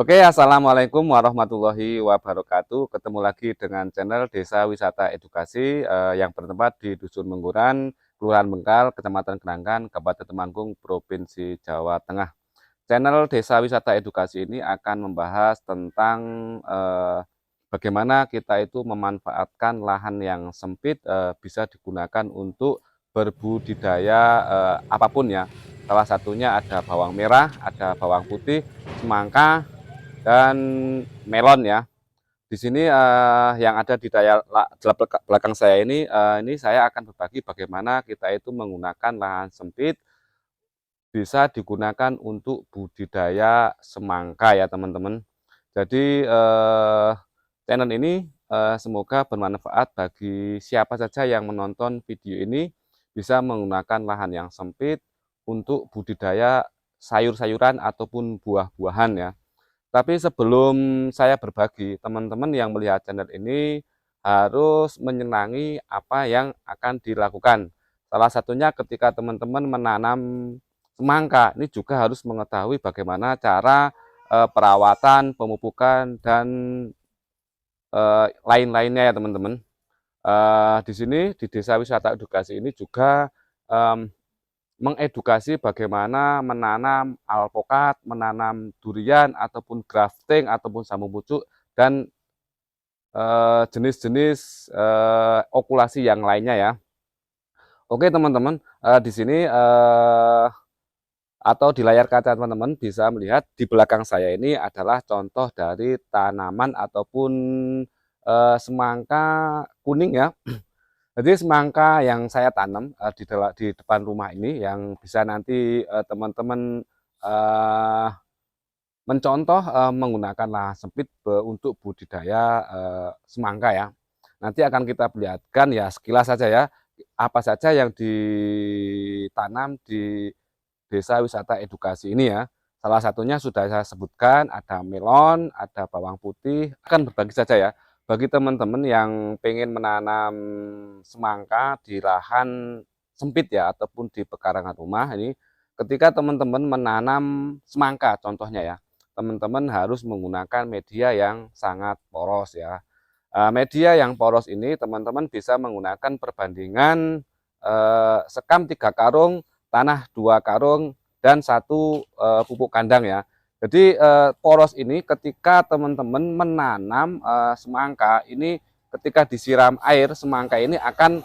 Oke, assalamualaikum warahmatullahi wabarakatuh. Ketemu lagi dengan channel Desa Wisata Edukasi yang bertempat di Dusun Mengguran, Kelurahan Bengkal, Kecamatan Kenanggan, Kabupaten Temanggung, Provinsi Jawa Tengah. Channel Desa Wisata Edukasi ini akan membahas tentang bagaimana kita itu memanfaatkan lahan yang sempit bisa digunakan untuk berbudidaya apapun ya. Salah satunya ada bawang merah, ada bawang putih, semangka, dan melon ya. Di sini yang ada di belakang saya ini saya akan berbagi bagaimana kita itu menggunakan lahan sempit bisa digunakan untuk budidaya semangka ya teman-teman. Jadi channel ini semoga bermanfaat bagi siapa saja yang menonton video ini bisa menggunakan lahan yang sempit untuk budidaya sayur-sayuran ataupun buah-buahan ya. Tapi sebelum saya berbagi, teman-teman yang melihat channel ini harus menyenangi apa yang akan dilakukan. Salah satunya ketika teman-teman menanam semangka, ini juga harus mengetahui bagaimana cara perawatan, pemupukan, dan lain-lainnya ya teman-teman. Di sini di Desa Wisata Edukasi ini juga mengedukasi bagaimana menanam alpokat, menanam durian, ataupun grafting, ataupun samu pucuk, dan jenis-jenis okulasi yang lainnya ya. Oke teman-teman, di sini atau di layar kaca teman-teman bisa melihat di belakang saya ini adalah contoh dari tanaman ataupun semangka kuning ya. Jadi semangka yang saya tanam di depan rumah ini yang bisa nanti teman-teman mencontoh menggunakan lahan sempit untuk budidaya semangka ya. Nanti akan kita perlihatkan ya sekilas saja ya, apa saja yang ditanam di Desa Wisata Edukasi ini ya. Salah satunya sudah saya sebutkan, ada melon, ada bawang putih. Akan berbagi saja ya, bagi teman-teman yang pengen menanam semangka di lahan sempit ya, ataupun di pekarangan rumah ini, ketika teman-teman menanam semangka contohnya ya, teman-teman harus menggunakan media yang sangat poros ya. Media yang poros ini teman-teman bisa menggunakan perbandingan sekam 3 karung, tanah 2 karung, dan 1 pupuk kandang ya. Jadi poros ini ketika teman-teman menanam semangka ini, ketika disiram air, semangka ini akan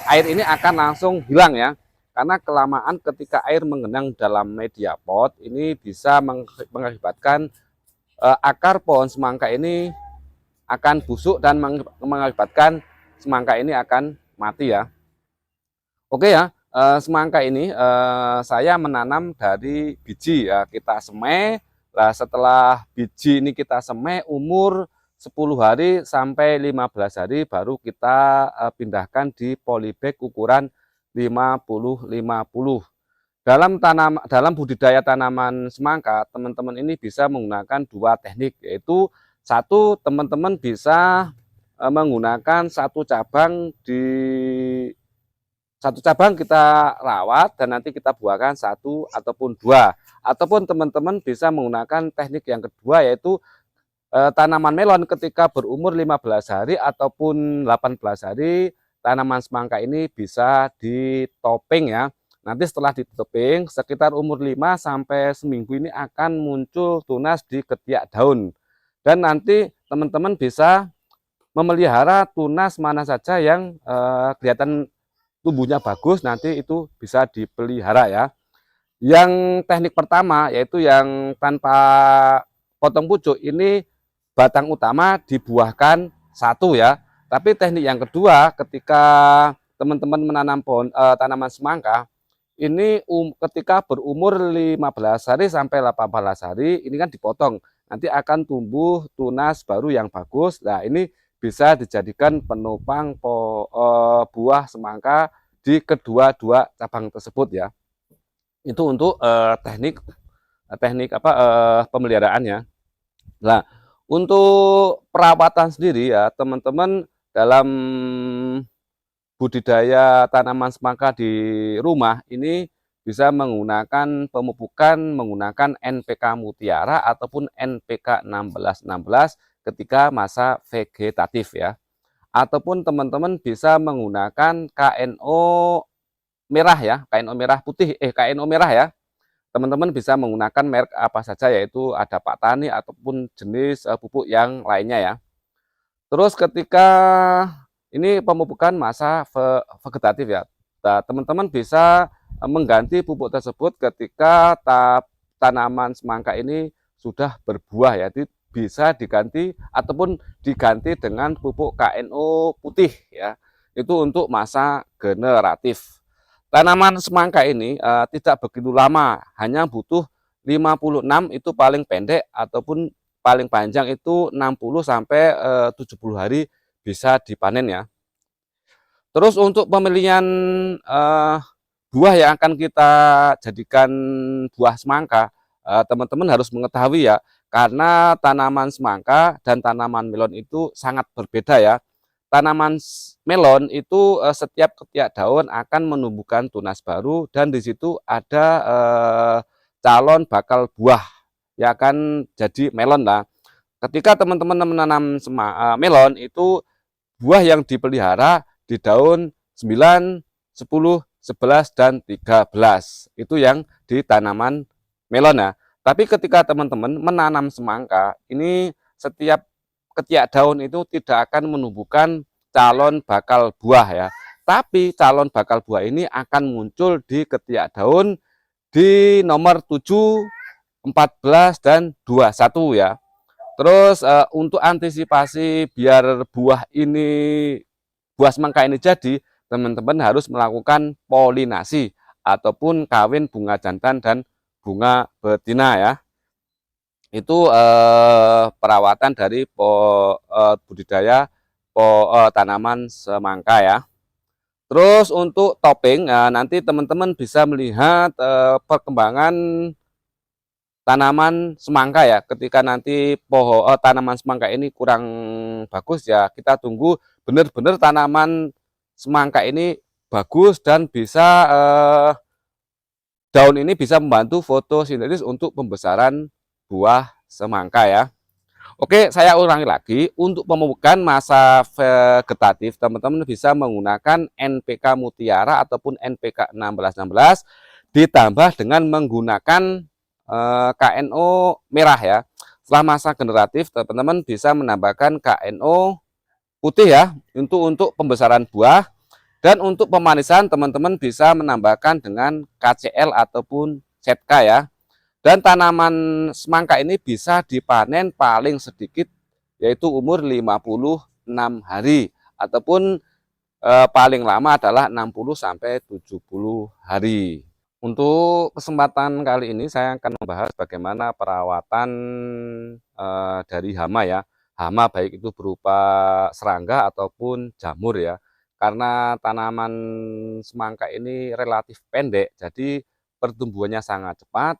air ini akan langsung hilang ya. Karena kelamaan ketika air mengenang dalam media pot ini bisa mengakibatkan akar pohon semangka ini akan busuk dan mengakibatkan semangka ini akan mati ya. Oke ya, semangka ini saya menanam dari biji ya, kita semai. Lah setelah biji ini kita semai umur 10 hari sampai 15 hari baru kita pindahkan di polybag ukuran 50-50. Dalam budidaya tanaman semangka, teman-teman ini bisa menggunakan 2 teknik, yaitu satu, teman-teman bisa menggunakan satu cabang kita rawat dan nanti kita buahkan 1 ataupun 2, ataupun teman-teman bisa menggunakan teknik yang kedua, yaitu tanaman melon ketika berumur 15 hari ataupun 18 hari, tanaman semangka ini bisa ditoping ya. Nanti setelah ditoping sekitar umur 5 sampai seminggu ini akan muncul tunas di ketiak daun. Dan nanti teman-teman bisa memelihara tunas mana saja yang kelihatan tumbuhnya bagus, nanti itu bisa dipelihara ya. Yang teknik pertama yaitu yang tanpa potong pucuk ini, batang utama dibuahkan 1 ya. Tapi teknik yang kedua ketika teman-teman menanam tanaman semangka ini ketika berumur 15 hari sampai 18 hari ini kan dipotong. Nanti akan tumbuh tunas baru yang bagus. Nah, ini bisa dijadikan penopang buah semangka di kedua-dua cabang tersebut ya. Itu untuk teknik pemeliharaannya. Nah, untuk perawatan sendiri ya teman-teman, dalam budidaya tanaman semangka di rumah ini bisa menggunakan pemupukan menggunakan NPK Mutiara ataupun NPK 1616 ketika masa vegetatif ya. Ataupun teman-teman bisa menggunakan KNO merah ya, KNO merah putih, KNO merah ya. Teman-teman bisa menggunakan merek apa saja, yaitu ada Pak Tani ataupun jenis pupuk yang lainnya ya. Terus ketika ini pemupukan masa vegetatif ya, teman-teman bisa mengganti pupuk tersebut ketika tanaman semangka ini sudah berbuah ya. Jadi bisa diganti ataupun diganti dengan pupuk KNO putih ya. Itu untuk masa generatif. Tanaman semangka ini tidak begitu lama, hanya butuh 56 itu paling pendek ataupun paling panjang itu 60 sampai 70 hari bisa dipanen ya. Terus untuk pemilihan buah yang akan kita jadikan buah semangka, teman-teman harus mengetahui ya, karena tanaman semangka dan tanaman melon itu sangat berbeda ya. Tanaman melon itu setiap ketiak daun akan menumbuhkan tunas baru dan di situ ada calon bakal buah yang akan jadi melon lah. Ketika teman-teman menanam melon itu buah yang dipelihara di daun 9, 10, 11, dan 13. Itu yang di tanaman melon ya. Tapi ketika teman-teman menanam semangka, ini setiap ketiak daun itu tidak akan menumbuhkan calon bakal buah ya. Tapi calon bakal buah ini akan muncul di ketiak daun di nomor 7, 14, dan 21 ya. Terus untuk antisipasi biar buah semangka ini jadi, teman-teman harus melakukan polinasi ataupun kawin bunga jantan dan bunga betina ya. Itu perawatan dari budidaya tanaman semangka ya. Terus untuk topping, nanti teman-teman bisa melihat perkembangan tanaman semangka ya. Ketika nanti tanaman semangka ini kurang bagus ya, kita tunggu benar-benar tanaman semangka ini bagus dan bisa daun ini bisa membantu fotosintesis untuk pembesaran buah semangka ya. Oke, saya ulangi lagi, untuk pemupukan masa vegetatif teman-teman bisa menggunakan NPK Mutiara ataupun NPK 1616 ditambah dengan menggunakan KNO merah ya. Setelah masa generatif teman-teman bisa menambahkan KNO putih ya untuk pembesaran buah, dan untuk pemanisan teman-teman bisa menambahkan dengan KCL ataupun ZK ya. Dan tanaman semangka ini bisa dipanen paling sedikit yaitu umur 56 hari ataupun paling lama adalah 60 sampai 70 hari. Untuk kesempatan kali ini saya akan membahas bagaimana perawatan dari hama ya. Hama baik itu berupa serangga ataupun jamur ya. Karena tanaman semangka ini relatif pendek, jadi pertumbuhannya sangat cepat.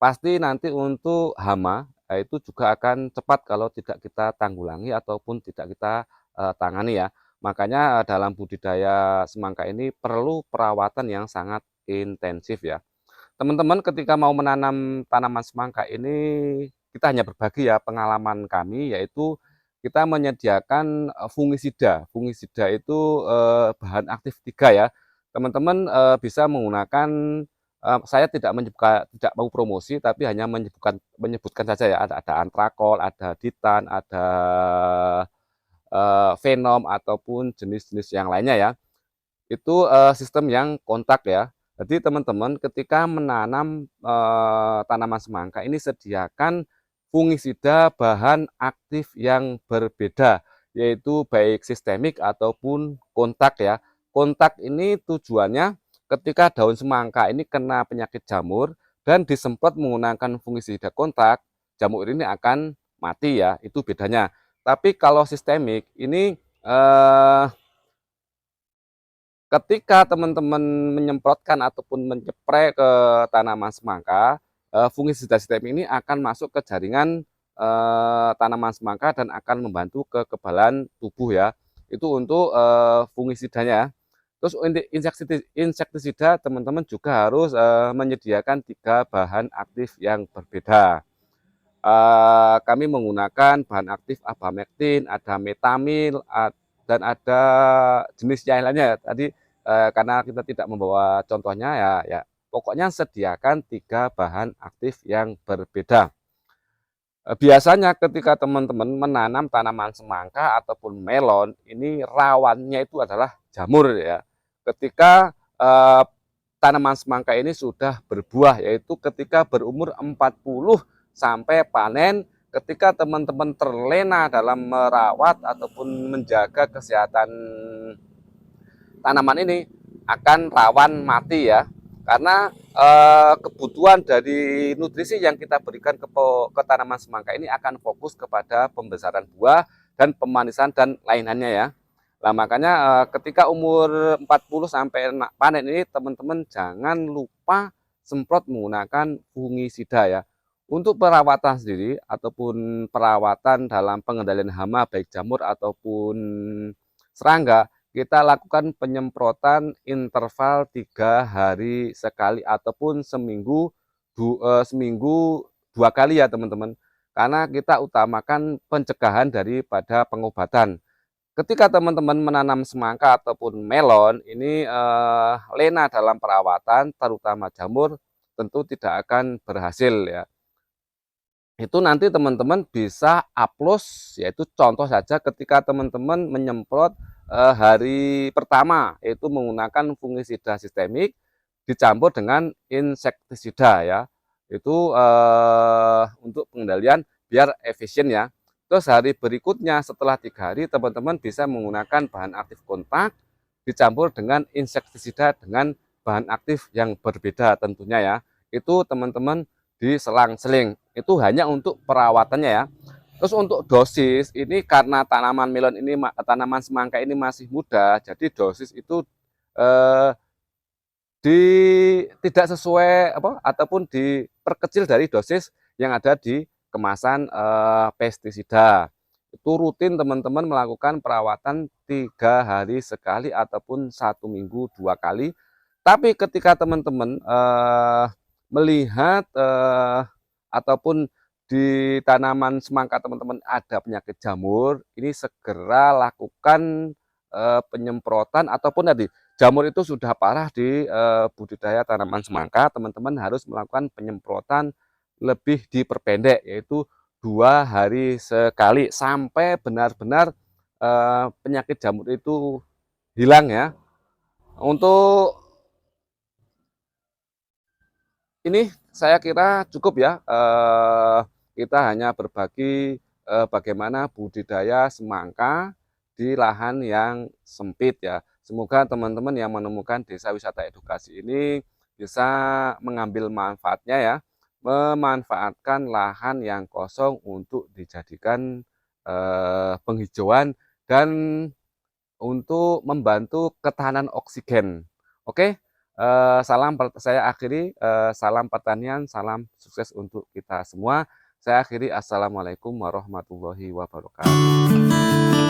Pasti nanti untuk hama itu juga akan cepat kalau tidak kita tanggulangi ataupun tidak kita tangani ya. Makanya dalam budidaya semangka ini perlu perawatan yang sangat intensif ya. Teman-teman ketika mau menanam tanaman semangka ini, kita hanya berbagi ya pengalaman kami, yaitu kita menyediakan fungisida. Fungisida itu bahan aktif 3 ya. Teman-teman bisa menggunakan, saya tidak mau promosi, tapi hanya menyebutkan saja ya, ada antrakol, ada ditan, ada venom ataupun jenis-jenis yang lainnya ya. Itu sistem yang kontak ya. Jadi teman-teman ketika menanam tanaman semangka ini sediakan fungisida bahan aktif yang berbeda, yaitu baik sistemik ataupun kontak ya. Kontak ini tujuannya ketika daun semangka ini kena penyakit jamur dan disemprot menggunakan fungisida kontak, jamur ini akan mati ya, itu bedanya. Tapi kalau sistemik ini ketika teman-teman menyemprotkan ataupun menyepray ke tanaman semangka, fungisida sistemik ini akan masuk ke jaringan tanaman semangka dan akan membantu kekebalan tubuh ya. Itu untuk fungisidanya. Terus untuk insektisida teman-teman juga harus menyediakan 3 bahan aktif yang berbeda. Kami menggunakan bahan aktif abamectin, ada metamil, dan ada jenis yang lainnya. Tadi karena kita tidak membawa contohnya ya pokoknya sediakan 3 bahan aktif yang berbeda. Biasanya ketika teman-teman menanam tanaman semangka ataupun melon, ini rawannya itu adalah jamur ya. Ketika tanaman semangka ini sudah berbuah, yaitu ketika berumur 40 sampai panen, ketika teman-teman terlena dalam merawat ataupun menjaga kesehatan tanaman ini akan rawan mati ya, karena kebutuhan dari nutrisi yang kita berikan ke tanaman semangka ini akan fokus kepada pembesaran buah dan pemanisan dan lainannya ya. Nah, makanya ketika umur 40 sampai panen ini teman-teman jangan lupa semprot menggunakan fungisida ya. Untuk perawatan sendiri ataupun perawatan dalam pengendalian hama baik jamur ataupun serangga, kita lakukan penyemprotan interval 3 hari sekali ataupun seminggu 2 kali ya teman-teman. Karena kita utamakan pencegahan daripada pengobatan. Ketika teman-teman menanam semangka ataupun melon, ini lena dalam perawatan terutama jamur tentu tidak akan berhasil ya. Itu nanti teman-teman bisa aplos, yaitu contoh saja ketika teman-teman menyemprot hari pertama, yaitu menggunakan fungisida sistemik dicampur dengan insektisida ya. Itu untuk pengendalian biar efisien ya. Terus hari berikutnya setelah 3 hari teman-teman bisa menggunakan bahan aktif kontak dicampur dengan insektisida dengan bahan aktif yang berbeda tentunya ya. Itu teman-teman diselang-seling. Itu hanya untuk perawatannya ya. Terus untuk dosis ini karena tanaman melon ini, tanaman semangka ini masih muda, jadi dosis itu eh, tidak sesuai ataupun diperkecil dari dosis yang ada di kemasan pestisida. Itu rutin teman-teman melakukan perawatan 3 hari sekali ataupun 1 minggu 2 kali. Tapi ketika teman-teman melihat ataupun di tanaman semangka teman-teman ada penyakit jamur, ini segera lakukan penyemprotan ataupun tadi jamur itu sudah parah di budidaya tanaman semangka, teman-teman harus melakukan penyemprotan lebih diperpendek, yaitu 2 hari sekali sampai benar-benar penyakit jamur itu hilang ya. Untuk ini saya kira cukup ya, kita hanya berbagi bagaimana budidaya semangka di lahan yang sempit ya. Semoga teman-teman yang menemukan desa wisata edukasi ini bisa mengambil manfaatnya ya, memanfaatkan lahan yang kosong untuk dijadikan penghijauan dan untuk membantu ketahanan oksigen. Oke, saya akhiri, salam pertanian, salam sukses untuk kita semua. Saya akhiri, assalamualaikum warahmatullahi wabarakatuh.